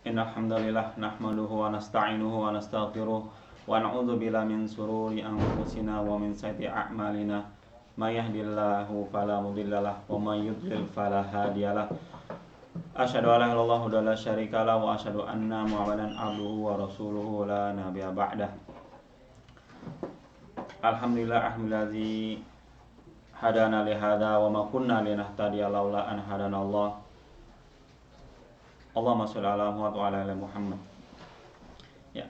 Innal hamdalillah nahmaduhu wa nasta'inuhu wa nastaghfiruh wa na'udzu billahi min shururi anfusina wa min sayyiati a'malina may yahdihillahu fala mudhillalah wa may yudlil fala hadiyalah. Asyhadu an la ilaha illallah wa la syarika lahu wa asyhadu anna Muhammadan abduhu wa rasuluhu la nabiyya ba'dah. Alhamdulillah ahmilazi hadana li hadza wa ma kunna linahtadiya laula an hadanallah. Allahumma sholli ala Muhammad wa ala Muhammad. Ya,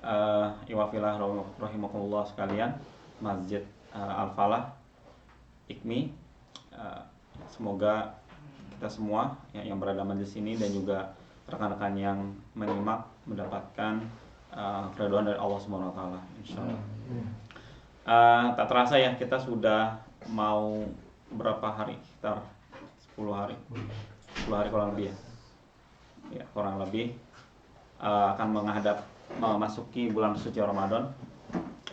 iwafillah rahimakumullah sekalian, Masjid Al-Falah IKMI. Semoga kita semua yang berada di majelis ini dan juga rekan-rekan yang menyimak mendapatkan keridhaan dari Allah Subhanahu wa taala insyaallah. Tak terasa ya, kita sudah mau berapa hari? Sekitar 10 hari. 10 hari kurang lebih ya. Ya, kurang lebih akan memasuki bulan suci Ramadan.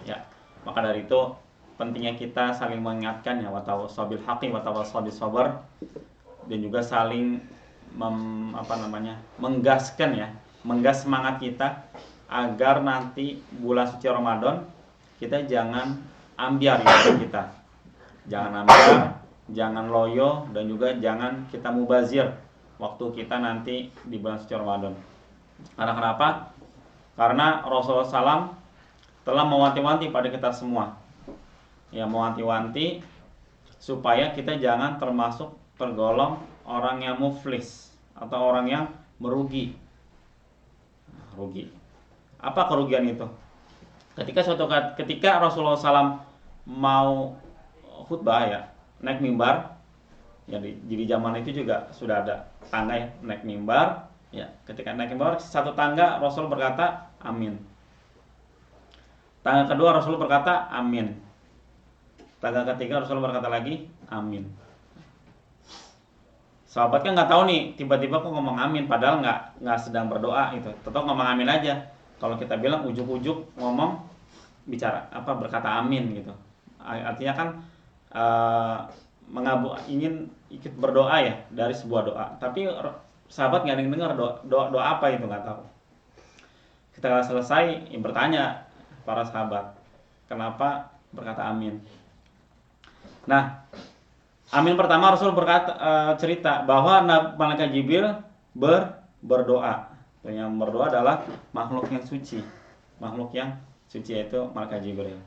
Ya, maka dari itu pentingnya kita saling mengingatkan ya, watawassaw bil haqqi watawassaw bis sabr, dan juga saling menggaskan ya, menggas semangat kita agar nanti bulan suci Ramadan kita jangan ambiar ya kita. Jangan ambiar, jangan loyo, dan juga jangan kita mubazir waktu kita nanti di bulan suci Ramadan. Karena kenapa? Karena Rasulullah SAW telah mewanti-wanti pada kita semua, ya, mewanti-wanti supaya kita jangan tergolong orang yang muflis atau orang yang merugi. Rugi. Apa kerugian itu? Ketika Rasulullah SAW mau khutbah ya, naik mimbar. Jadi di zaman itu juga sudah ada tangga ya, naik mimbar. Ya, ketika naik mimbar satu tangga Rasul berkata amin. Tangga kedua Rasul berkata amin. Tangga ketiga Rasul berkata lagi amin. Sahabat kan nggak tahu nih, tiba-tiba kok ngomong amin padahal nggak sedang berdoa itu. Tetap ngomong amin aja. Kalau kita bilang ujuk-ujuk ngomong berkata amin gitu. Artinya kan ingin ikut berdoa ya dari sebuah doa, tapi sahabat nggak ada yang dengar doa apa itu, nggak tahu. Kita selesai bertanya para sahabat kenapa berkata amin. Nah, amin pertama Rasul cerita bahwa malaikat Jibril berdoa. Yang berdoa adalah makhluk yang suci yaitu malaikat Jibril.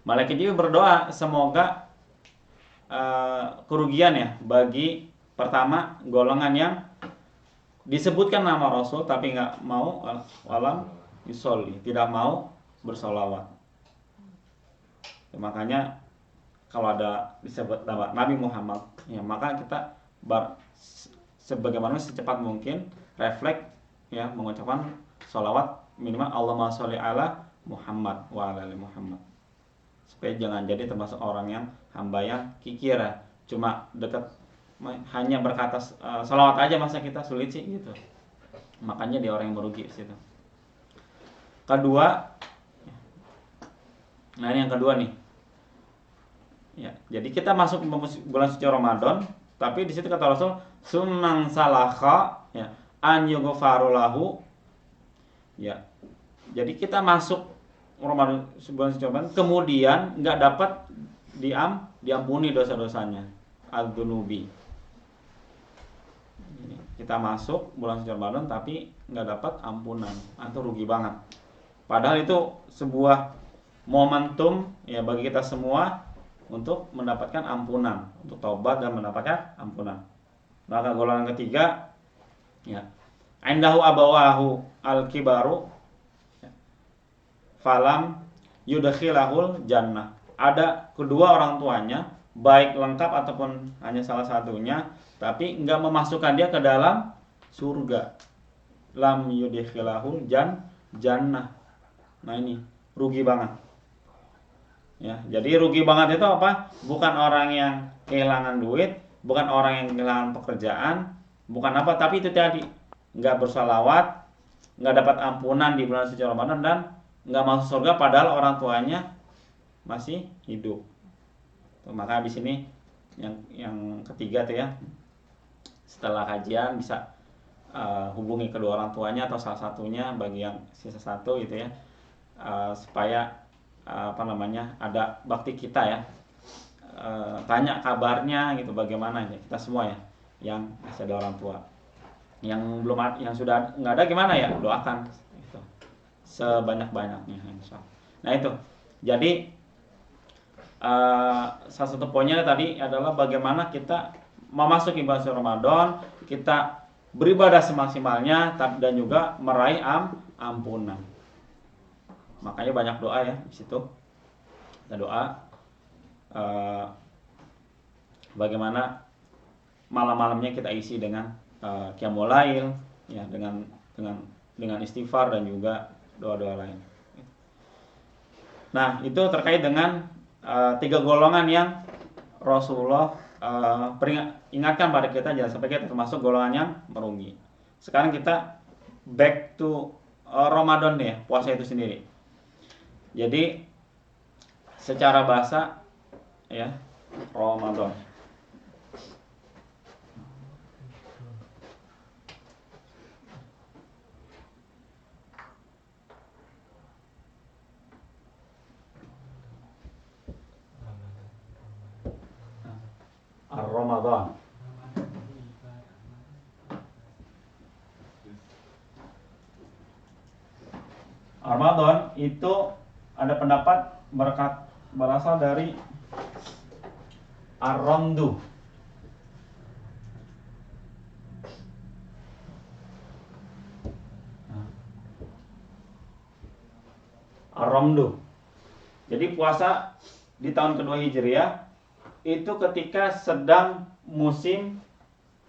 Malaikat Jibril berdoa semoga kerugian ya bagi pertama golongan yang disebutkan nama Rasul tapi nggak mau tidak mau bersolawat. Ya, makanya kalau ada disebut nama Nabi Muhammad ya, maka kita sebagaimana secepat mungkin refleks ya mengucapkan sholawat minimal Allahumma sholli ala Muhammad wa ala Muhammad, supaya jangan jadi termasuk orang yang hamba yang kikir ya, cuma dekat hanya berkata sholawat aja masa kita sulit sih gitu. Makanya dia orang yang merugi di situ. Kedua, nah ini yang kedua nih. Ya, jadi kita masuk bulan suci Ramadan, tapi di situ kata Rasul sunnang salakha ya an yughfaru lahu. Ya. Jadi kita masuk Ramadan bulan suci Ramadan kemudian enggak dapat diampuni dosa-dosanya, al-dunubi. Kita masuk bulan suci Ramadan tapi enggak dapat ampunan, atau rugi banget. Padahal itu sebuah momentum ya bagi kita semua untuk mendapatkan ampunan, untuk taubat dan mendapatkan ampunan. Maka golongan ketiga ya, indahu abawahu al-kibaru ya, falam yudkhilahul jannah. Ada kedua orang tuanya, baik lengkap ataupun hanya salah satunya, tapi enggak memasukkan dia ke dalam surga. Lam yudkhilahul jannah. Nah ini rugi banget. Ya, jadi rugi banget itu apa? Bukan orang yang kehilangan duit, bukan orang yang kehilangan pekerjaan, bukan apa, tapi itu tadi nggak bersalawat, nggak dapat ampunan di bulan suci Ramadan, dan nggak masuk surga padahal orang tuanya masih hidup. Tuh, maka di sini yang ketiga tuh ya, setelah kajian bisa hubungi kedua orang tuanya atau salah satunya bagi yang sisa satu gitu ya, supaya ada bakti kita ya, tanya kabarnya gitu bagaimana ya, kita semua ya yang masih ada orang tua, yang belum yang sudah nggak ada gimana ya, doakan gitu sebanyak-banyaknya insya Allah. Nah itu jadi salah satu poinnya tadi adalah bagaimana kita memasuki bulan Ramadan, kita beribadah semaksimalnya dan juga meraih ampunan. Makanya banyak doa ya di situ. Kita doa bagaimana malam-malamnya kita isi dengan qiyamul lail ya, dengan istighfar dan juga doa-doa lain. Nah, itu terkait dengan 3 golongan yang Rasulullah ingatkan pada kita, jangan sampai kita termasuk golongan yang merugi. Sekarang kita back to Ramadan ya, puasa itu sendiri. Jadi secara bahasa ya, Ramadan. Ramadan. Ramadan itu ada pendapat berasal dari ar-ramdu. Ar-ramdu. Jadi puasa di tahun kedua Hijriah itu ketika sedang musim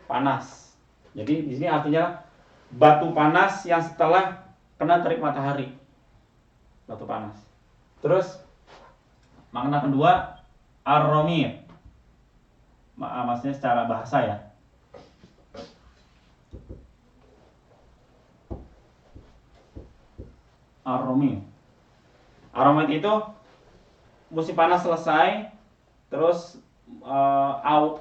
panas. Jadi di sini artinya batu panas yang setelah kena terik matahari. Batu panas. Terus makna kedua ar-ramid. Maksudnya secara bahasa ya. Ar-ramid. Ar-ramid itu musim panas selesai, terus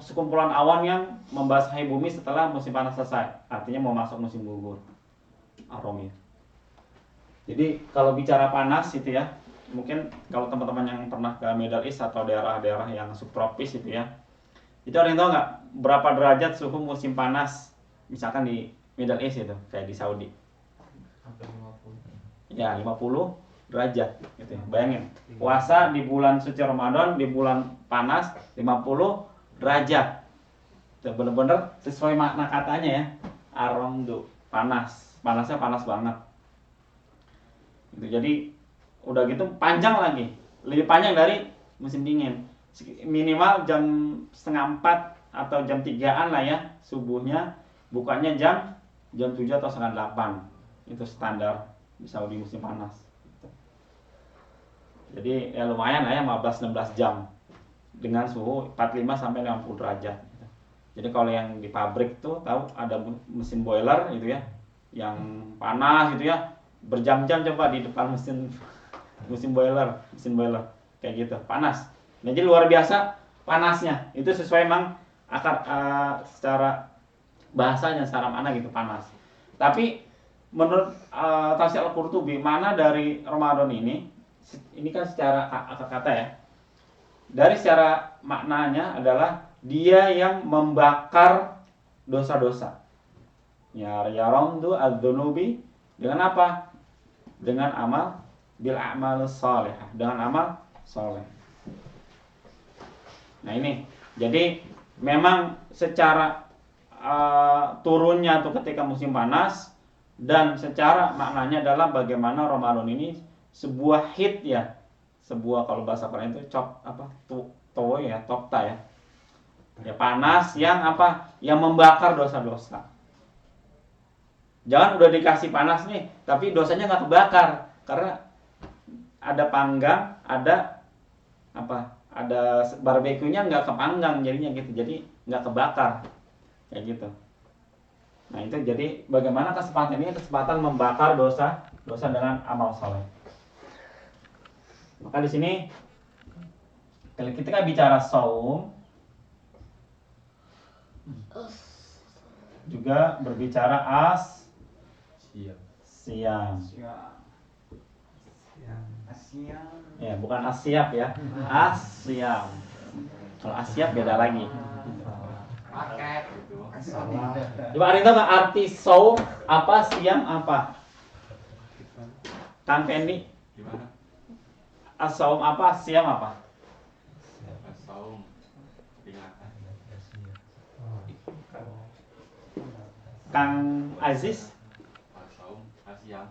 sekumpulan awan yang membasahi bumi setelah musim panas selesai. Artinya mau masuk musim gugur. Ar-ramid. Jadi kalau bicara panas itu ya, mungkin kalau teman-teman yang pernah ke Middle East atau daerah-daerah yang subtropis itu ya, itu ada yang tahu nggak berapa derajat suhu musim panas misalkan di Middle East itu, kayak di Saudi? Sampai 50. Ya 50 derajat gitu ya. Bayangin puasa di bulan suci Ramadan di bulan panas 50 derajat. Itu bener-bener sesuai makna katanya ya, ar-ramdu, panas, panasnya panas banget gitu. Jadi udah gitu panjang lagi, lebih panjang dari musim dingin, minimal jam 3:30 atau jam 3-an lah ya subuhnya, bukanya jam 7 atau 7:30. Itu standar di Saudi musim panas. Jadi ya lumayan lah ya, 15-16 jam dengan suhu 45 sampai 50 derajat. Jadi kalau yang di pabrik tuh tahu ada mesin boiler gitu ya, yang panas gitu ya, berjam-jam coba di depan mesin boiler kayak gitu, panas. Nah, jadi luar biasa panasnya. Itu sesuai memang secara bahasanya, secara mana gitu panas. Tapi menurut tafsir Al-Qurtubi, mana dari Ramadan ini kan secara kata ya. Dari secara maknanya adalah dia yang membakar dosa-dosa. Ya ramdu adz-dzunubi dengan apa? Dengan amal bil a'mal shalihah, dengan amal saleh. Nah ini, jadi memang secara turunnya tuh ketika musim panas, dan secara maknanya adalah bagaimana Ramadan ini sebuah hit ya, sebuah kalau bahasa Quran itu tokta ya, panas yang apa? Yang membakar dosa-dosa. Jangan udah dikasih panas nih, tapi dosanya nggak kebakar karena ada panggang, ada barbeque-nya nggak kepanggang jadinya gitu, jadi nggak kebakar kayak gitu. Nah itu jadi bagaimana kesempatan membakar dosa dengan amal saleh. Maka di sini kalau kita bicara saum, juga berbicara Siap. siam. Siang. Ya, bukan asyap ya. Asyam. Kalau asyap beda lagi. Paket gitu. Coba ada yang tahu nggak arti saum apa, siam apa? Kang Fendi, Gimana? as-saum apa, siam apa? Saum. Peringatan. Kang Aziz Saum. Siang.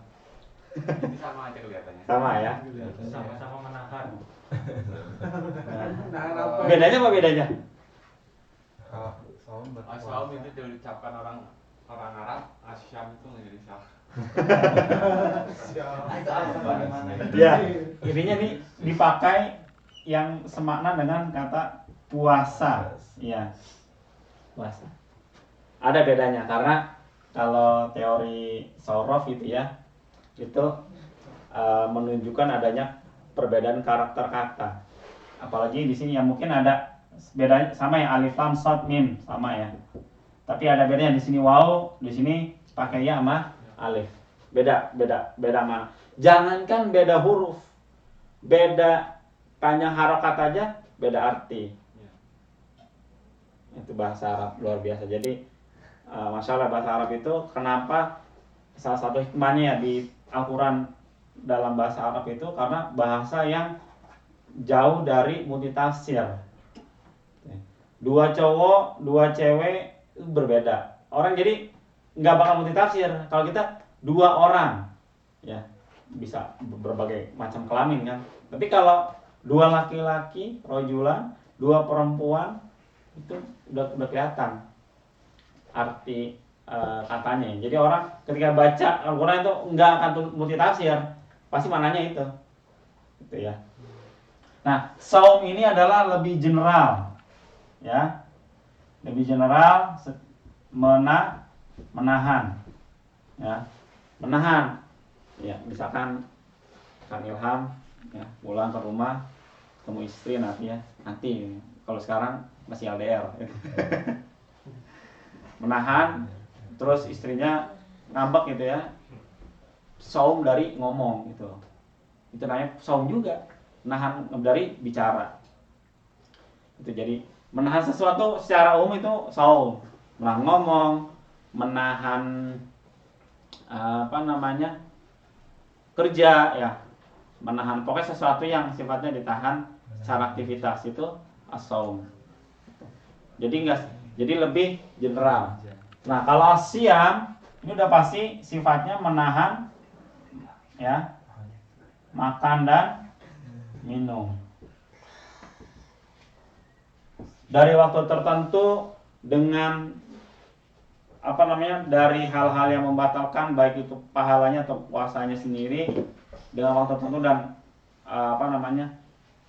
Ini sama aja kelihatannya. sama ya. Sama-sama menahan. Bedanya apa bedanya? Saum itu diucapkan orang Arab, Asyam itu Indonesia. Ya, intinya nih dipakai yang semakna dengan kata puasa. Ya, puasa. Ada bedanya karena kalau teori Sorof itu ya, itu menunjukkan adanya perbedaan karakter kata. Apalagi di sini yang mungkin ada bedanya sama ya, alif lam shad mim sama ya. Tapi ada bedanya di sini waw, di sini pakai ya sama alif. Beda mana? Jangankan beda huruf, beda panjang harokat aja beda arti. Itu bahasa Arab luar biasa. Jadi masya Allah bahasa Arab itu kenapa salah satu hikmahnya ya di Al-Quran dalam bahasa Arab itu karena bahasa yang jauh dari multitafsir. Dua cowok, dua cewek berbeda. Orang jadi nggak bakal multitafsir. Kalau kita dua orang, ya bisa berbagai macam kelamin kan. Tapi kalau dua laki-laki, rojulan, dua perempuan, itu udah kelihatan arti katanya. Jadi orang ketika baca Al-Quran itu nggak akan multitafsir, pasti mananya itu, gitu ya. Nah, saum ini adalah lebih general, ya, lebih general, menahan, ya, menahan, ya, misalkan Kang Ilham, ya, pulang ke rumah, ketemu istri nanti, kalau sekarang masih LDR, menahan, terus istrinya ngambek gitu ya, saum dari ngomong gitu, itu namanya saum juga. Menahan dari bicara. Itu jadi menahan sesuatu secara umum itu saum. Menahan ngomong, menahan kerja ya. Menahan pokoknya sesuatu yang sifatnya ditahan secara aktivitas itu as-saum. Jadi lebih general. Nah, kalau as-siyam ini udah pasti sifatnya menahan ya. Makan dan minum dari waktu tertentu dengan dari hal-hal yang membatalkan baik itu pahalanya atau puasanya sendiri dengan waktu tertentu dan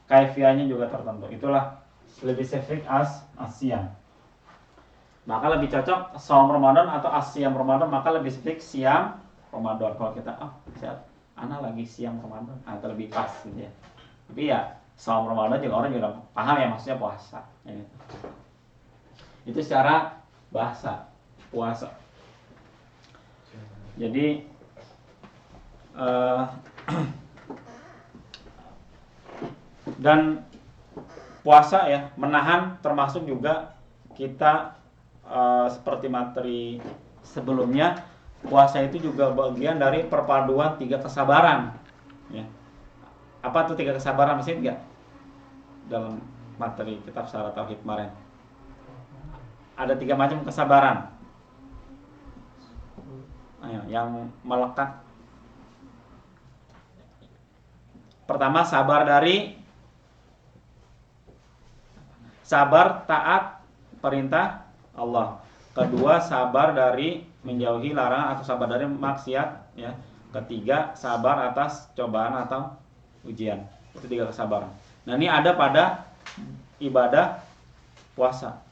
kaifiahnya juga tertentu. Itulah lebih spesifik as-siyam. Maka lebih cocok saum Ramadan atau as-siyam Ramadan, maka lebih spesifik siyam Ramadan. Kalau kita ana lagi siyam Ramadan atau lebih pas gitu ya. Tapi ya saum Ramadan juga orang juga paham ya maksudnya puasa. Ya. Itu secara bahasa puasa. Jadi dan puasa ya menahan termasuk juga kita seperti materi sebelumnya, puasa itu juga bagian dari perpaduan 3 kesabaran. Ya. Apa tuh 3 kesabaran, masih enggak? Dalam materi kitab Syarah Tauhid kemarin. Ada 3 macam kesabaran. Ayo, yang melekat. Pertama, sabar taat perintah Allah. Kedua, sabar dari menjauhi larangan atau sabar dari maksiat, ya. Ketiga, sabar atas cobaan atau ujian. Itu 3 kesabaran. Nah, ini ada pada ibadah puasa.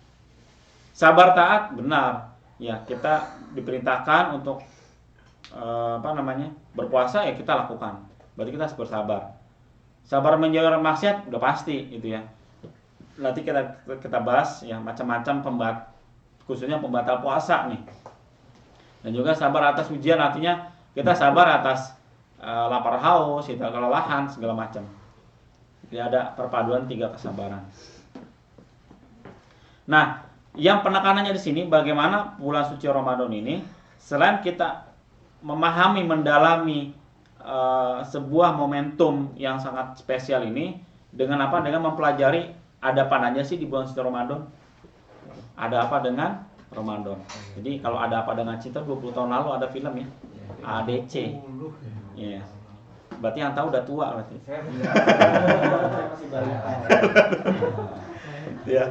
Sabar taat benar. Ya, kita diperintahkan untuk berpuasa, ya kita lakukan. Berarti kita harus bersabar. Sabar menjauhi maksiat udah pasti itu ya. Nanti kita bahas ya macam-macam khususnya pembatal puasa nih. Dan juga sabar atas ujian, artinya kita sabar atas lapar haus, kita kelelahan, segala macam. Jadi ada perpaduan 3 kesabaran. Nah, yang penekanannya di sini bagaimana bulan suci Ramadan ini, selain kita memahami, mendalami sebuah momentum yang sangat spesial ini, dengan apa? Dengan mempelajari ada apa aja sih di bulan suci Ramadan. Ada apa dengan Ramadan. Jadi kalau ada apa dengan cinta, 20 tahun lalu ada film ya, ADC. Iya. Berarti yang tahu udah tua berarti. Saya masih balita. Ya.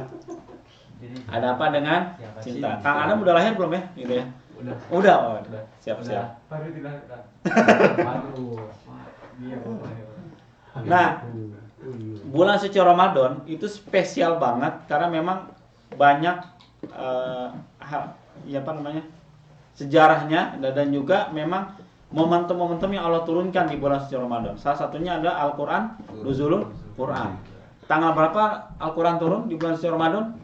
Ada apa dengan cinta? Kang Adam udah lahir belum ya? Gitu ya. Udah. Oh, siap. Baru tidak. Nah, bulan suci Ramadan itu spesial banget karena memang banyak sejarahnya dan juga memang momentum-momentum yang Allah turunkan di bulan suci Ramadan. Salah satunya adalah Al-Qur'an, nuzulul Qur'an. Tanggal berapa Al-Qur'an turun di bulan suci Ramadan?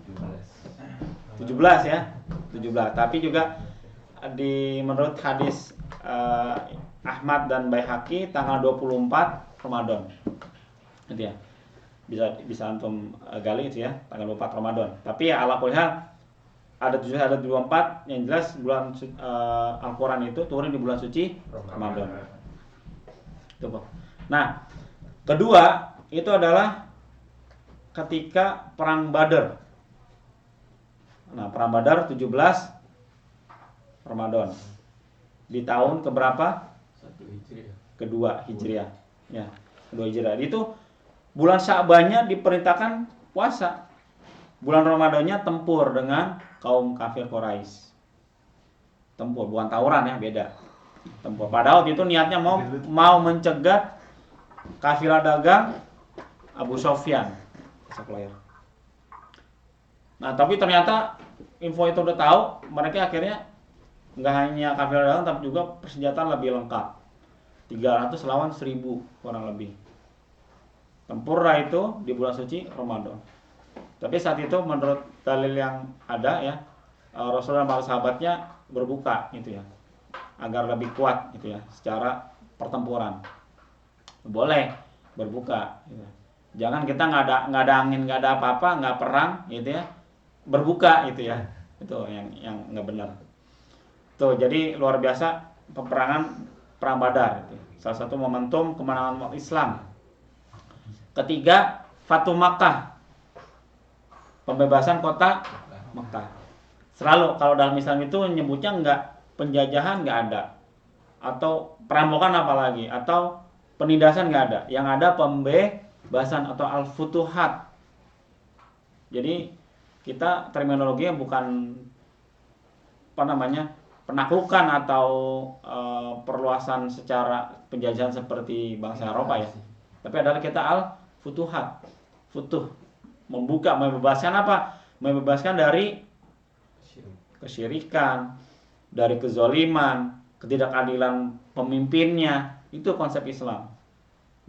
17 ya. 17. Tapi juga menurut hadis Ahmad dan Baihaqi tanggal 24 Ramadan. Gitu ya. Bisa antum gali itu ya, tanggal 24 Ramadan. Tapi ya ala kulli hal ada 7 ada 24, yang jelas bulan Al-Qur'an itu turun di bulan suci Ramadan. Itu, Pak. Nah, kedua itu adalah ketika perang Badar. Nah, perang Badar 17 Ramadan. Di tahun keberapa? Kedua Hijriah. Ya, kedua Hijriah. Itu bulan Sya'bannya diperintahkan puasa. Bulan Ramadannya tempur dengan kaum kafir Quraisy. Tempur, bukan tawuran ya, beda. Tempur. Padahal waktu itu niatnya mau mencegah kafilah dagang Abu Sofyan. Nah, tapi ternyata info itu udah tahu, mereka akhirnya nggak hanya kafilah dagang tapi juga persenjataan lebih lengkap. 300 lawan 1000 kurang lebih. Tempurlah itu di bulan suci Ramadan. Tapi saat itu menurut dalil yang ada ya, Rasulullah dan para sahabatnya berbuka gitu ya, agar lebih kuat gitu ya secara pertempuran. Boleh berbuka gitu. Jangan kita nggak ada angin, nggak ada apa-apa, nggak perang gitu ya, berbuka gitu ya. Itu yang nggak benar. Tuh, jadi luar biasa perang Badar gitu. Salah satu momentum kemenangan umat Islam. Ketiga, Fatu Makkah. Pembebasan kota Makkah. Selalu kalau dalam Islam itu nyebutnya enggak penjajahan, enggak ada. Atau perampokan apalagi, atau penindasan enggak ada. Yang ada pembebasan atau al-futuhat. Jadi kita terminologinya bukan penaklukan atau perluasan secara penjajahan seperti bangsa Eropa ya. Tapi adalah kita al-futuhat. Futuh, membuka, membebaskan apa? Membebaskan dari kesyirikan, dari kezaliman, ketidakadilan pemimpinnya. Itu konsep Islam.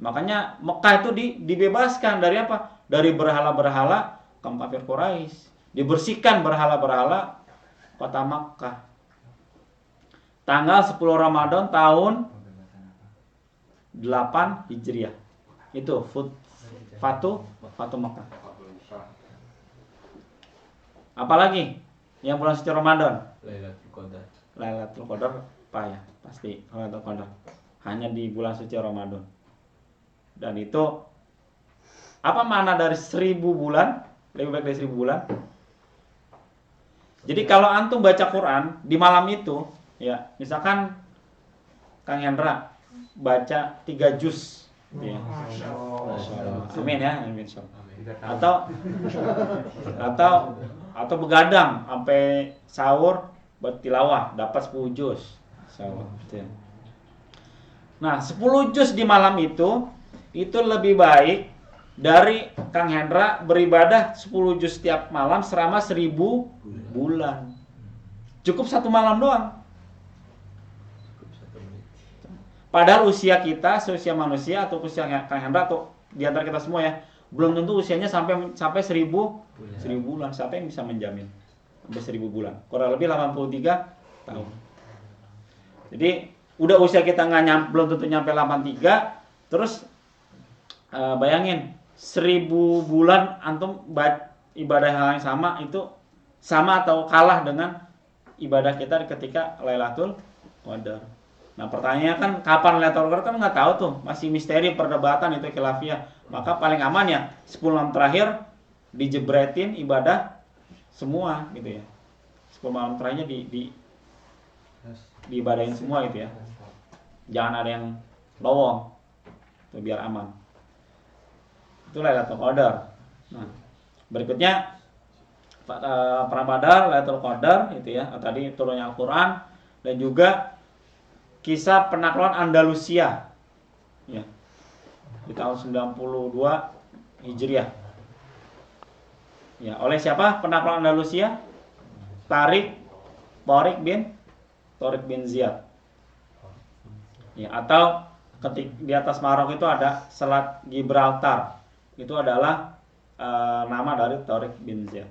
Makanya Mekah itu dibebaskan dari apa? Dari berhala-berhala kaum kafir Quraisy. Dibersihkan berhala-berhala kota Makkah. Tanggal 10 Ramadan tahun 8 Hijriah. Itu Fatu Makkah. Apalagi yang bulan suci Ramadan? Lailatul Qadar apa ya? Pasti Lailatul Qadar. Hanya di bulan suci Ramadan. Dan itu apa makna dari 1000 bulan? Lebih baik dari 1000 bulan. Jadi kalau antum baca Quran di malam itu, ya, misalkan Kang Hendra baca 3 juz, ya. Amin ya, amin. Atau begadang sampai sahur bertilawah dapat 10 juz. Nah, 10 juz di malam itu lebih baik dari Kang Hendra beribadah 10 juz setiap malam selama 1000 bulan. Cukup 1 malam doang. Padahal usia kita, usia manusia atau usia Kang Hendra atau di antara kita semua ya, belum tentu usianya sampai 1000 bulan. Siapa yang bisa menjamin? Hampir 1000 bulan. Kurang lebih 83 tahun. Jadi udah usia kita belum tentu nyampe 83, terus bayangin 1000 bulan antum ibadah hal yang sama itu sama atau kalah dengan ibadah kita ketika Lailatul Qadar. Nah pertanyaannya kan kapan Lailatul Qadar kan nggak tahu tuh, masih misteri perdebatan itu khilafiyah. Maka paling aman ya 10 malam terakhir dijebretin ibadah semua gitu ya. 10 malam terakhirnya diibadahin semua gitu ya. Jangan ada yang lowong. Itu biar aman. Itu Lailatul Qadar. Nah, berikutnya perang Badar, Lailatul Qadar itu ya. Tadi turunnya Al-Qur'an dan juga kisah penaklukan Andalusia. Ya. Di tahun 92 Hijriah. Ya, oleh siapa penaklukan Andalusia? Tariq bin Ziyad. Ya, atau di atas Maroko itu ada Selat Gibraltar. Itu adalah nama dari Tariq bin Ziyad.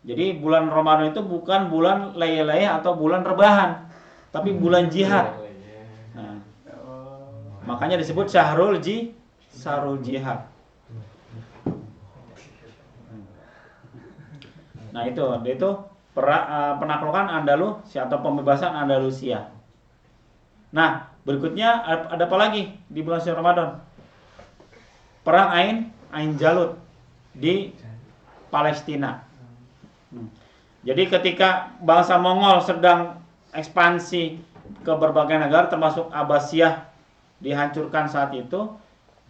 Jadi bulan Ramadan itu bukan bulan layah-layah atau bulan rebahan, tapi bulan jihad. Nah, makanya disebut Syahrul Jihad. Nah itu penaklukan Andalusia atau pembebasan Andalusia. Nah berikutnya ada apa lagi di bulan suci Ramadan? Perang Ain Jalut di Palestina. Jadi ketika bangsa Mongol sedang ekspansi ke berbagai negara termasuk Abbasiyah dihancurkan saat itu,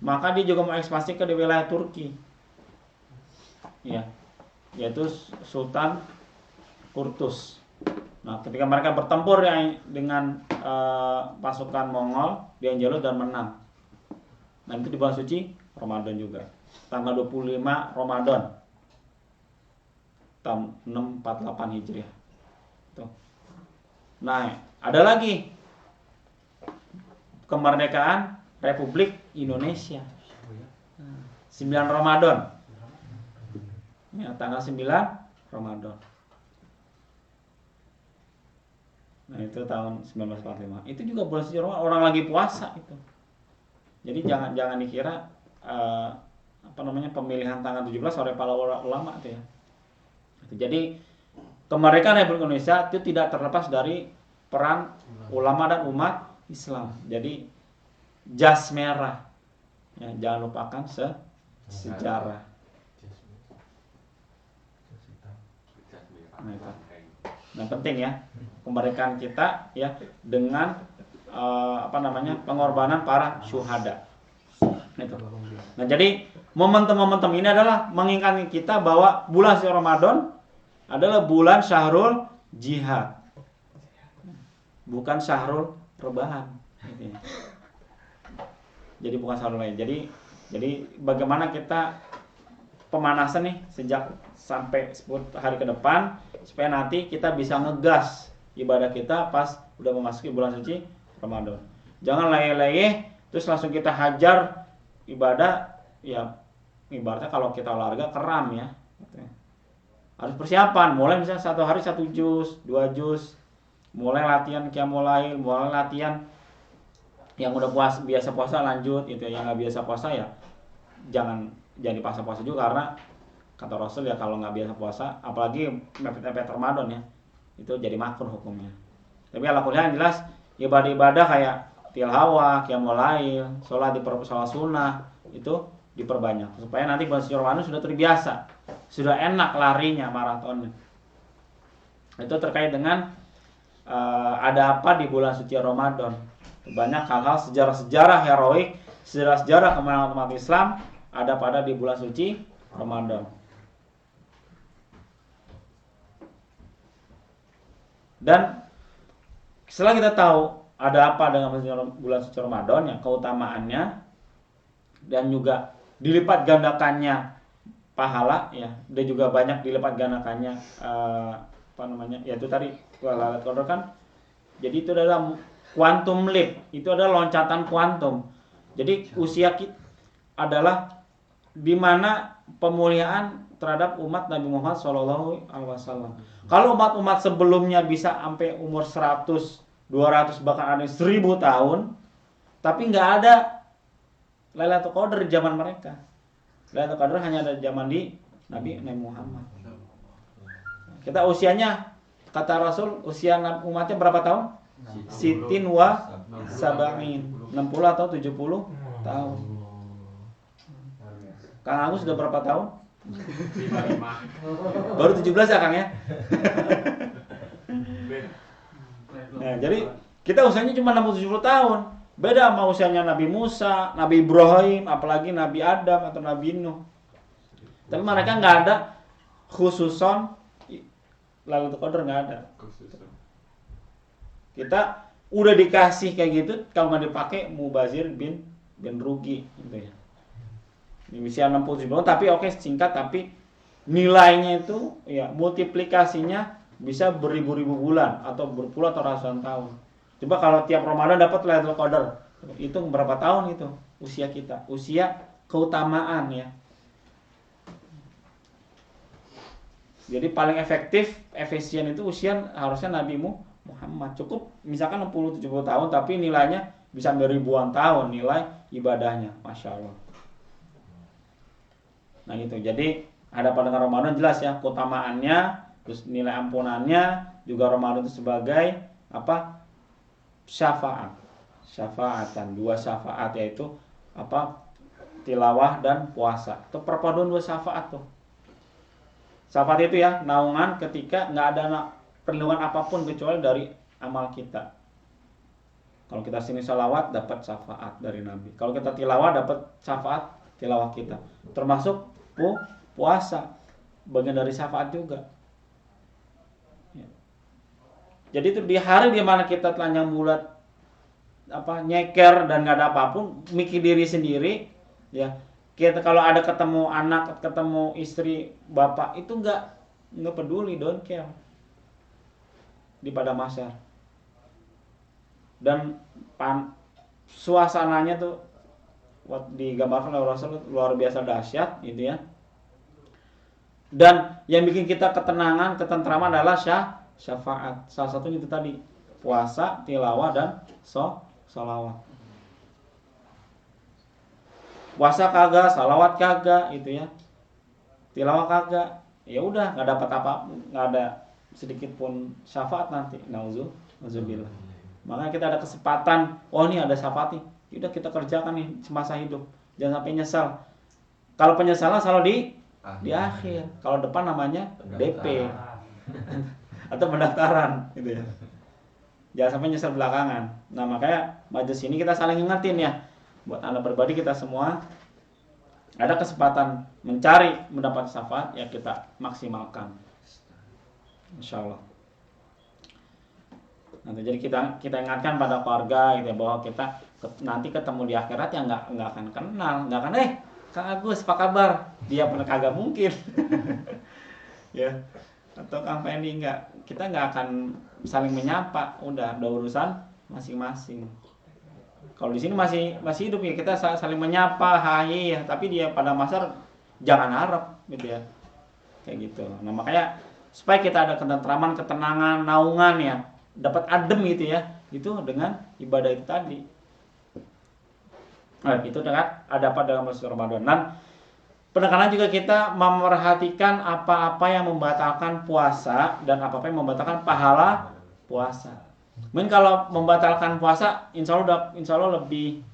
maka dia juga mau ekspansi ke wilayah Turki. Ya, yaitu Sultan Kurtus. Nah, ketika mereka bertempur dengan pasukan Mongol di Ain Jalut dan menang. Nah, itu di bulan suci Ramadan juga. Tanggal 25 Ramadan tahun 648 Hijriah. Tuh. Nah, ada lagi kemerdekaan Republik Indonesia. 9 Ramadan. Ya, tanggal 9 Ramadan. Nah, itu tahun 1945. Itu juga bulan suci Ramadan, orang lagi puasa itu. Jadi jangan dikira pemilihan tanggal 17 oleh para ulama itu ya. Jadi kemerdekaan Republik Indonesia itu tidak terlepas dari peran ulama dan umat Islam. Jadi jas merah, ya, jangan lupakan sejarah. Nah penting ya kemerdekaan kita ya dengan pengorbanan para syuhada. Itu. Nah jadi momentum-momentum ini adalah mengingatkan kita bahwa bulan suci Ramadan adalah bulan Syahrul Jihad, bukan Syahrul rebahan. Gitu ya. Jadi bukan Syahrul lain. Jadi bagaimana kita pemanasan nih sejak sampai 10 hari ke depan supaya nanti kita bisa ngegas ibadah kita pas udah memasuki bulan suci Ramadan. Jangan leyeh-leyeh terus langsung kita hajar ibadah ya, ibaratnya kalau kita olahraga keram ya. Harus persiapan, mulai misalnya 1 hari 1 juz, 2 juz, mulai latihan qiyamul lail, mulai latihan yang udah biasa puasa lanjut itu, yang nggak biasa puasa ya jangan dipaksa puasa juga, karena kata Rasul ya kalau nggak biasa puasa, apalagi mepet-mepet Ramadan ya, itu jadi makruh hukumnya. Tapi alhamdulillah yang jelas ibadah-ibadah kayak tilawah, qiyamul lail, sholat sunnah itu diperbanyak supaya nanti bulan suci Ramadan sudah terbiasa, sudah enak larinya maratonnya. Itu terkait dengan ada apa di bulan suci Ramadan. Banyak hal-hal sejarah-sejarah heroik, sejarah-sejarah kemenangan umat Islam ada pada di bulan suci Ramadan. Dan setelah kita tahu ada apa dengan bulan suci Ramadan, ya keutamaannya dan juga dilipat gandakannya pahala ya, dan juga banyak dilipat gandakannya yaitu tadi Lailatul Qadar kan. Jadi itu adalah quantum leap, itu adalah loncatan kuantum. Jadi usia kita adalah di mana pemuliaan terhadap umat Nabi Muhammad SAW. Kalau umat-umat sebelumnya bisa sampai umur 100, 200 bahkan ada 1000 tahun, tapi nggak ada Lailatul Qadar di zaman mereka. Lailatul Qadar hanya ada zaman di Nabi Muhammad. Kita usianya, kata Rasul, usia umatnya berapa tahun? Sitin wa sab'in, 60 atau 70 tahun. Kang Agus sudah berapa tahun? 55. Baru 17 ya Kang ya? Nah, jadi kita usianya cuma 60-70 tahun. Beda sama usianya Nabi Musa, Nabi Ibrahim, apalagi Nabi Adam atau Nabi Nuh. Tapi mereka nggak ada khususon Lailatul Qadar, nggak ada. Kita udah dikasih kayak gitu, kalau nggak dipakai mubazir bin rugi gitu ya. Di usia 60-70 tahun, tapi oke singkat, tapi nilainya itu ya multiplikasinya bisa beribu-ribu bulan atau berpuluh atau ratusan tahun. Coba kalau tiap Ramadan dapat Lailatul Qadar, itu berapa tahun itu usia kita? Usia keutamaan ya. Jadi paling efisien itu usia harusnya Nabi Muhammad. Cukup misalkan 60-70 tahun tapi nilainya bisa ribuan tahun nilai ibadahnya. Masya Allah. Nah gitu. Jadi ada pada Ramadan jelas ya keutamaannya, terus nilai ampunannya, juga Ramadan itu sebagai apa? Syafaatan, 2 syafaat yaitu apa? Tilawah dan puasa. Itu perpaduan 2 syafaat tuh. Syafaat itu ya naungan ketika nggak ada perlindungan apapun kecuali dari amal kita. Kalau kita sini salawat dapat syafaat dari Nabi. Kalau kita tilawah dapat syafaat tilawah kita. Termasuk puasa bagian dari syafaat juga. Jadi itu di hari di mana kita telanjang bulat nyeker dan nggak ada apapun, mikir diri sendiri, ya. Kita kalau ada ketemu anak, ketemu istri, bapak itu nggak peduli, don't care di pada masyar. Dan suasananya tuh digambarkan oleh Rasul luar biasa dahsyat, gitu ya. Dan yang bikin kita ketenangan, ketentraman adalah syafaat. Salah satunya itu tadi puasa, tilawah dan sholawat. Puasa kagak, sholawat kagak, itu ya. Tilawah kagak, ya udah nggak dapat apa, nggak ada sedikit pun syafaat nanti. Nauzubillah. Makanya kita ada kesempatan, oh ini ada syafaat nih, udah kita kerjakan nih semasa hidup. Jangan sampai nyesal. Kalau penyesalan selalu di akhir. Kalau depan namanya DP atau pendaftaran gitu ya. Jangan sampai nyesel belakangan. Nah, makanya majelis ini kita saling ingetin ya. Buat Anda pribadi kita semua ada kesempatan mencari mendapat syafaat ya kita maksimalkan. Insyaallah. Nanti jadi kita ingatkan pada keluarga gitu ya, bahwa kita nanti ketemu di akhirat ya nggak akan kenal, nggak akan Kang Agus apa kabar? Dia pernah kagak mungkin. Ya. Atau Kang Fendi kita nggak akan saling menyapa, udah ada urusan masing-masing. Kalau di sini masih hidup ya kita saling menyapa, hai ya, tapi dia pada masa jangan harap gitu ya. Kayak gitu. Nah, makanya supaya kita ada ketentraman, ketenangan, naungan ya, dapat adem gitu ya. Itu dengan ibadah itu tadi. Nah, itu dengan ada pada dalam bulan Ramadan. Dan penekanan juga kita memerhatikan apa-apa yang membatalkan puasa dan apa-apa yang membatalkan pahala puasa. Mungkin kalau membatalkan puasa, insya Allah lebih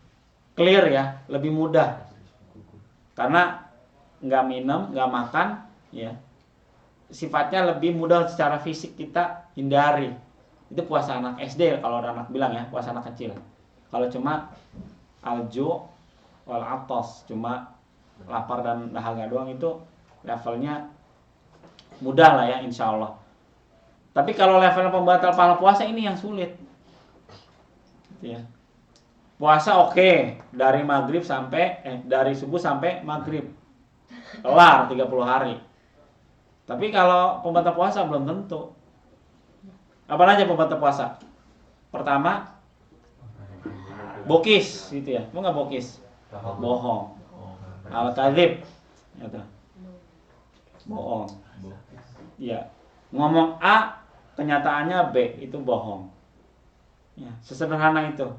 clear ya, lebih mudah. Karena nggak minum, nggak makan, ya sifatnya lebih mudah secara fisik kita hindari. Itu puasa anak SD kalau ada anak bilang ya, puasa anak kecil. Kalau cuma alju wal atos, cuma lapar dan dahaga doang, itu levelnya mudah lah ya insya Allah. Tapi kalau level pembatal pahala puasa ini yang sulit ya. Puasa oke, dari maghrib sampai dari subuh sampai maghrib kelar 30 hari. Tapi kalau pembatal puasa belum tentu. Apa aja pembatal puasa? Pertama bokis gitu ya. Mau nggak bokis? Bohong. Al-kadzib gitu. bohong. Ya, ngomong A, kenyataannya B, itu bohong. Ya, sesederhana itu.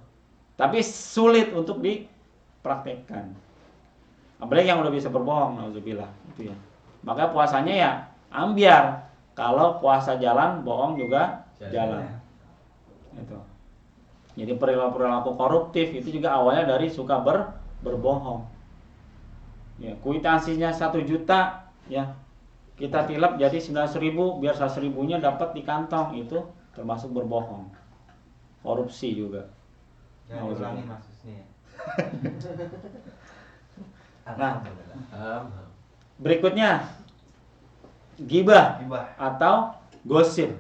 Tapi sulit untuk dipraktekkan. Apalagi yang udah bisa berbohong, nauzubillah, itu ya. Maka puasanya ya ambiar. Kalau puasa jalan, bohong juga jalan. Itu. Jadi perilaku koruptif itu juga awalnya dari suka berbohong. Ya, kuitansinya 1 juta, ya kita tilap jadi 900.000, biar 100.000-nya dapat di kantong, itu termasuk berbohong. Korupsi juga. Jangan ulangi Mas Husni ya. Nah, berikutnya gibah atau gosip.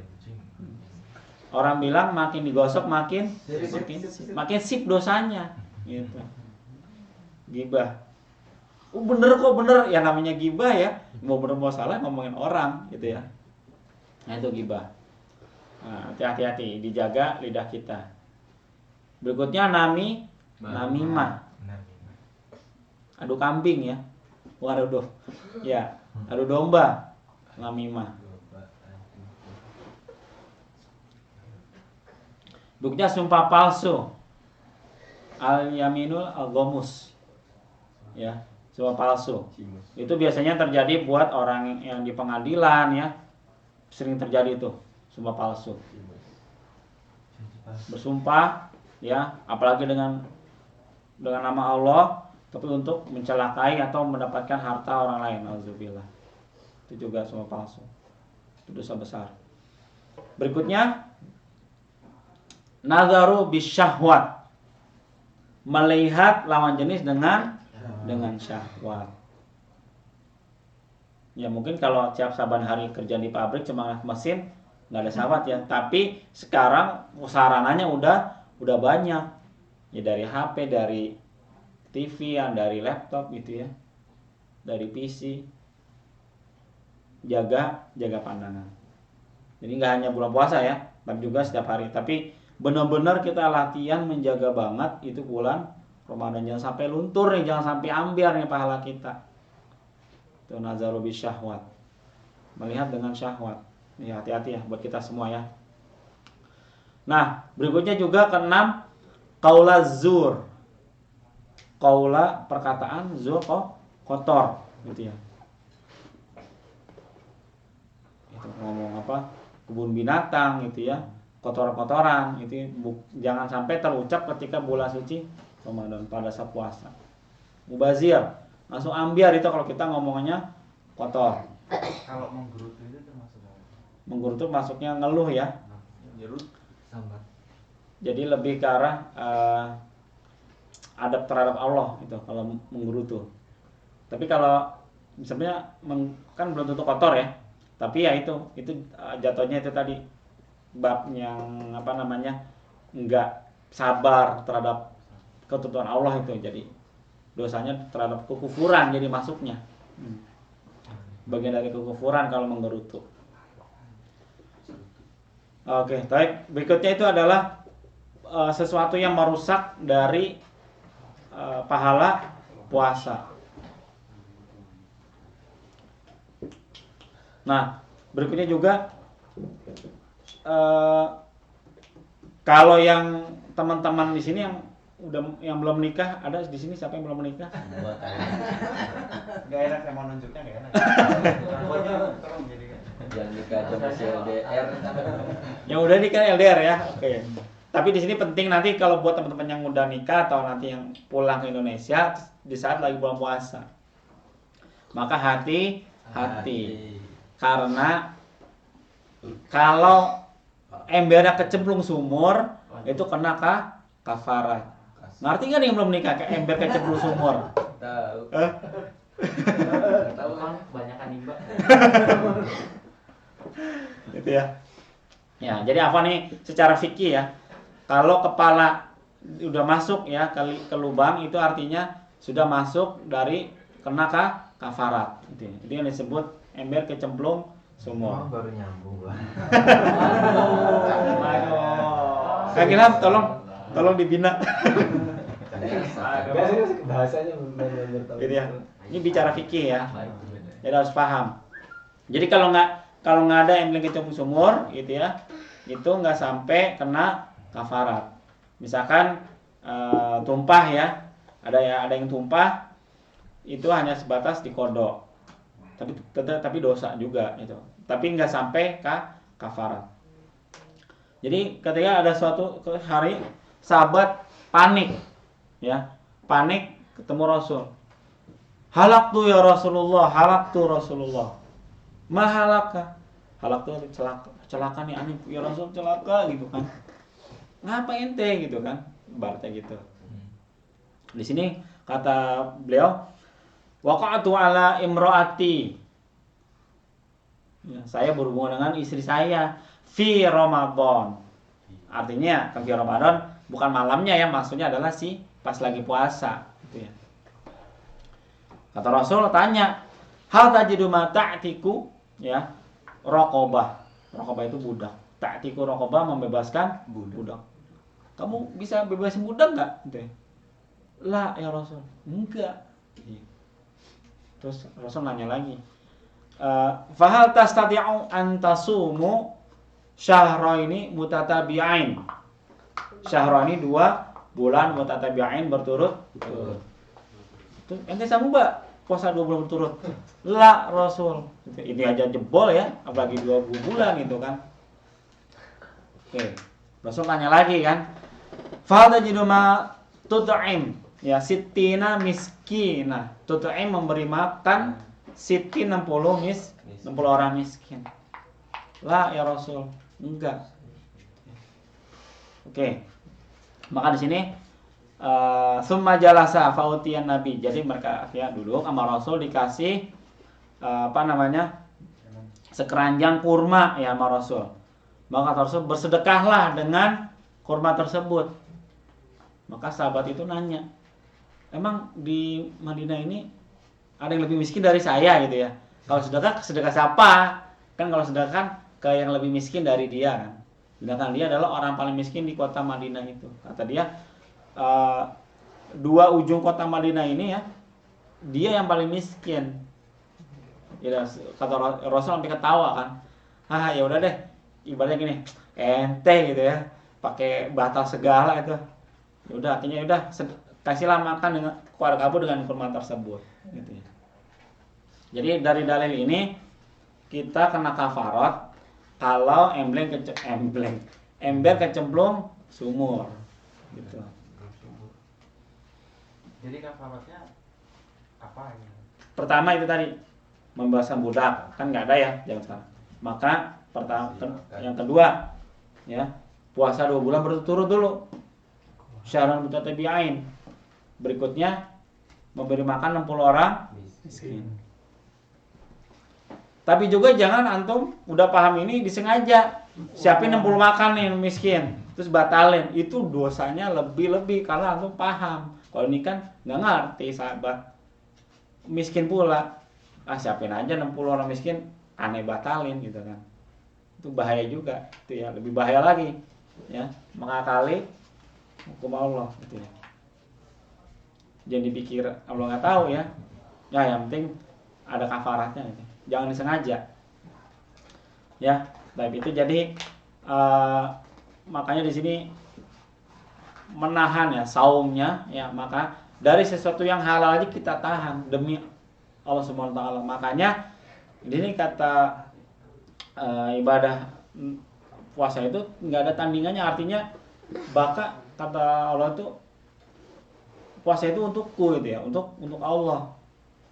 Orang bilang makin digosok makin sip dosanya, gitu. Gibah. Bener kok, bener ya, namanya gibah ya. Mau bener mau salah ngomongin orang, gitu ya. Nah, itu gibah. Nah, hati-hati, dijaga lidah kita. Berikutnya namimah. Adu kambing ya. Waduh. Ya, adu domba. Namimah. Berikutnya sumpah palsu. Al-yaminul al-ghamus. Ya, sumpah palsu. Itu biasanya terjadi buat orang yang di pengadilan ya. Sering terjadi itu, sumpah palsu. Bersumpah ya, apalagi dengan nama Allah, tapi untuk mencelakai atau mendapatkan harta orang lain. Auzubillah. Itu juga sumpah palsu. Itu dosa besar. Berikutnya nazaru bisyahwat, melihat lawan jenis dengan syahwat. Ya mungkin kalau tiap saban hari kerja di pabrik cuma mesin, nggak ada syahwat ya. Tapi sekarang sarananya udah banyak. Ya dari HP, dari TV, dari laptop gitu ya, dari PC. Jaga pandangan. Jadi nggak hanya bulan puasa ya, tapi juga setiap hari. Tapi benar-benar kita latihan menjaga banget itu bulan Ramadan, jangan sampai luntur nih, jangan sampai ambiar nih pahala kita. Itu nazaru bisyahwat, melihat dengan syahwat. Ya, hati-hati ya buat kita semua ya. Nah, berikutnya juga keenam, qaula zur. Qaula perkataan, zur kotor gitu ya. Itu ngomong apa? Kebun binatang gitu ya. Kotoran-kotoran itu jangan sampai terucap ketika bulan suci Ramadan pada saat puasa. Mubazir, langsung ambiar itu kalau kita ngomongnya kotor. Kalau menggerutu itu termasuk apa? Menggerutu masuknya ngeluh ya. Mengerut sambat. Jadi lebih ke arah adab terhadap Allah itu kalau menggerutu. Tapi kalau misalnya kan belum tentu kotor ya. Tapi ya itu jatuhnya itu tadi bab yang enggak sabar terhadap ketentuan Allah itu, jadi dosanya terhadap kekufuran jadi masuknya. Bagian dari kekufuran kalau menggerutu. Oke, baik. Berikutnya itu adalah sesuatu yang merusak dari pahala puasa. Nah, berikutnya juga kalau yang teman-teman di sini yang belum menikah, ada di sini siapa yang belum menikah? Gak enak, saya mau nunjuknya gak enak. Tolong jadi Yang nikah aja masih LDR. Yang udah nikah LDR ya, oke. Tapi di sini penting nanti kalau buat teman-teman yang udah nikah atau nanti yang pulang ke Indonesia di saat lagi bulan puasa, maka hati-hati. Karena kalau embernya kecemplung sumur itu kena kafarat. Ngerti nggak nih yang belum nikah kayak ember kecemplung sumur? Tahu. Tahu kan kebanyakan nimba. Gitu ya. Ya, jadi apa nih secara fikih ya? Kalau kepala udah masuk ya ke lubang itu artinya sudah masuk dari kena kafarat. Itu yang disebut ember kecemplung sumur. baru nyambung lah. Kak Ilham tolong dibina. Bahasanya benar-benar tahu. Gitu ya. Ini bicara fikih ya. Jadi harus paham. Jadi kalau nggak ada emblem kecemplung sumur gitu ya, itu nggak sampai kena kafarat. Misalkan tumpah ya, ada yang tumpah itu hanya sebatas dikodok, tapi dosa juga itu, tapi nggak sampai kafarat. Jadi ketika ada suatu hari sahabat panik ya, panik ketemu Rasul, halaktu ya Rasulullah, halaktu Rasulullah, mahalaka, halaktu celaka nih aneh ya Rasul, celaka gitu kan, ngapa ente gitu kan, ibaratnya gitu. Di sini kata beliau, waqa'tu ala imraati, ya, saya berhubungan dengan istri saya fi Ramadan. Artinya kan fi Ramadan bukan malamnya ya, maksudnya adalah pas lagi puasa gitu ya. Kata Rasul tanya, hal tajidu ma ta'tiku ya, raqabah. Raqabah itu budak. Ta'tiku raqabah, membebaskan budak. Kamu bisa bebasin budak enggak? Gitu ya. Lah ya Rasul, enggak. Terus Rasul nanya lagi, fahal tastati'u an tasumu syahraini mutatabi'ain. Syahraini 2 bulan mutatabi'ain berturut-turut. Tuh, ente sanggup enggak puasa 2 bulan berturut? La Rasul. Ini aja jebol ya, apalagi 2 bulan gitu kan. Oke. Rasul tanya lagi kan, fahal tajidu ma tut'im ya sittina miskina. Tut'im memberi makan siti 60 orang miskin. La ya Rasul, enggak. Oke. Maka di sini summa jalasa fautiyan nabi. Jadi mereka ya duduk sama Rasul, dikasih sekeranjang kurma ya sama Rasul. Maka Rasul bersedekahlah dengan kurma tersebut. Maka sahabat itu nanya, emang di Madinah ini ada yang lebih miskin dari saya gitu ya? Kalau sedekah siapa? Kan kalau sedekah kan ke yang lebih miskin dari dia kan. Sedangkan dia adalah orang paling miskin di kota Madinah itu. Kata dia, 2 ujung kota Madinah ini ya, dia yang paling miskin. Ya, kata Rasul sampai ketawa kan. Ya udah deh, ibaratnya gini, ente gitu ya, pakai batal segala itu. Ya udah, artinya udah kasihlah makan dengan keluarga kamu dengan kurma tersebut gitu ya. Jadi dari dalil ini kita kena kafarat kalau ember kecemplung sumur gitu. Jadi kafaratnya apa ini? Pertama itu tadi membebaskan budak, kan nggak ada ya jangan sekarang. Maka yang kedua ya, puasa 2 bulan berturut-turut dulu. Syahrul mutatabi'ain. Berikutnya memberi makan 60 orang miskin. Tapi juga jangan antum udah paham ini disengaja siapin 60 makan nih miskin, terus batalin. Itu dosanya lebih karena antum paham. Kalau ini kan nggak ngerti sahabat, miskin pula, siapin aja 60 orang miskin, aneh batalin gitu kan. Itu bahaya juga, itu ya, lebih bahaya lagi ya, mengakali hukum Allah gitu ya. Jangan dipikir Allah nggak tahu ya. Ya yang penting ada kafaratnya gitu. Jangan disengaja. Ya, baik itu jadi makanya di sini menahan ya saumnya ya, maka dari sesuatu yang halal aja kita tahan demi Allah Subhanahu wa taala. Makanya ini kata ibadah puasa itu nggak ada tandingannya, artinya bahkan kata Allah itu puasa itu untukku gitu ya, untuk Allah.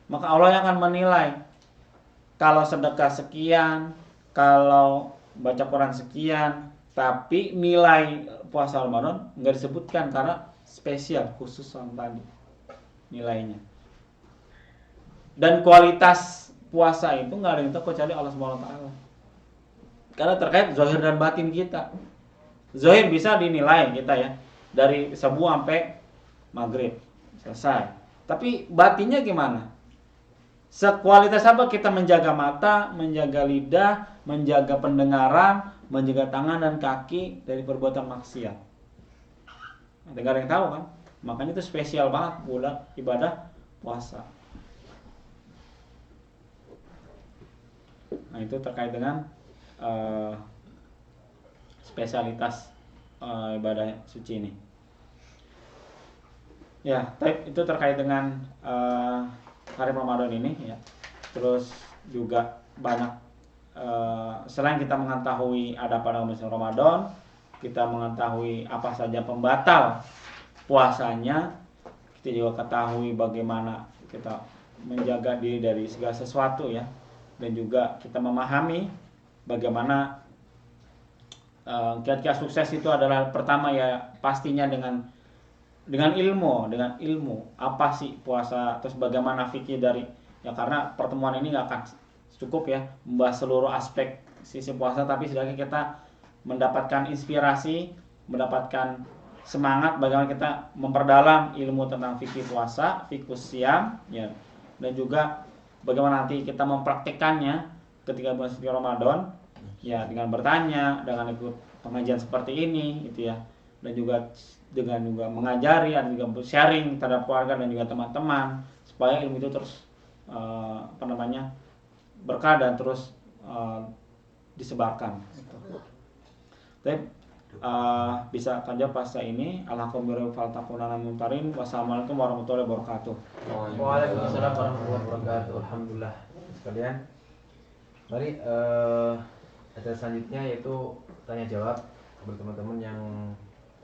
Maka Allah yang akan menilai. Kalau sedekah sekian, kalau baca Quran sekian, tapi nilai puasa Ramadan nggak disebutkan karena spesial khusus sama tadi nilainya. Dan kualitas puasa itu nggak ada yang tahu kecuali Allah Subhanahu wa taala. Karena terkait zahir dan batin kita. Zahir bisa dinilai kita ya, dari subuh sampai maghrib selesai. Tapi batinnya gimana? Sekualitas apa kita menjaga mata, menjaga lidah, menjaga pendengaran, menjaga tangan dan kaki dari perbuatan maksiat. Nggak ada yang tahu kan? Makanya itu spesial banget bulan ibadah puasa. Nah Nah, itu terkait dengan spesialitas ibadah suci ini. Ya, itu terkait dengan hari Ramadan ini ya. Terus juga banyak selain kita mengetahui ada pada musim Ramadan, kita mengetahui apa saja pembatal puasanya, kita juga ketahui bagaimana kita menjaga diri dari segala sesuatu ya, dan juga kita memahami bagaimana kiat-kiat sukses itu adalah pertama ya pastinya dengan ilmu apa sih puasa, terus bagaimana fikih dari ya, karena pertemuan ini nggak akan cukup ya membahas seluruh aspek sisi puasa, tapi setidaknya kita mendapatkan inspirasi, mendapatkan semangat bagaimana kita memperdalam ilmu tentang fikih puasa, fikih siam ya, dan juga bagaimana nanti kita mempraktikkannya ketika bulan suci Ramadan ya, dengan bertanya, dengan ikut pengajian seperti ini gitu ya, dan juga dengan juga mengajari dan juga sharing terhadap keluarga dan juga teman-teman supaya ilmu itu terus berkah dan terus disebarkan gitu. Tapi bisa kan jawab pasca ini. Alhamdulillah faltakunana muntarin. Wassalamualaikum warahmatullahi wabarakatuh. Waalaikumsalam warahmatullahi wabarakatuh. Alhamdulillah sekalian. Mari acara selanjutnya yaitu tanya jawab buat teman-teman yang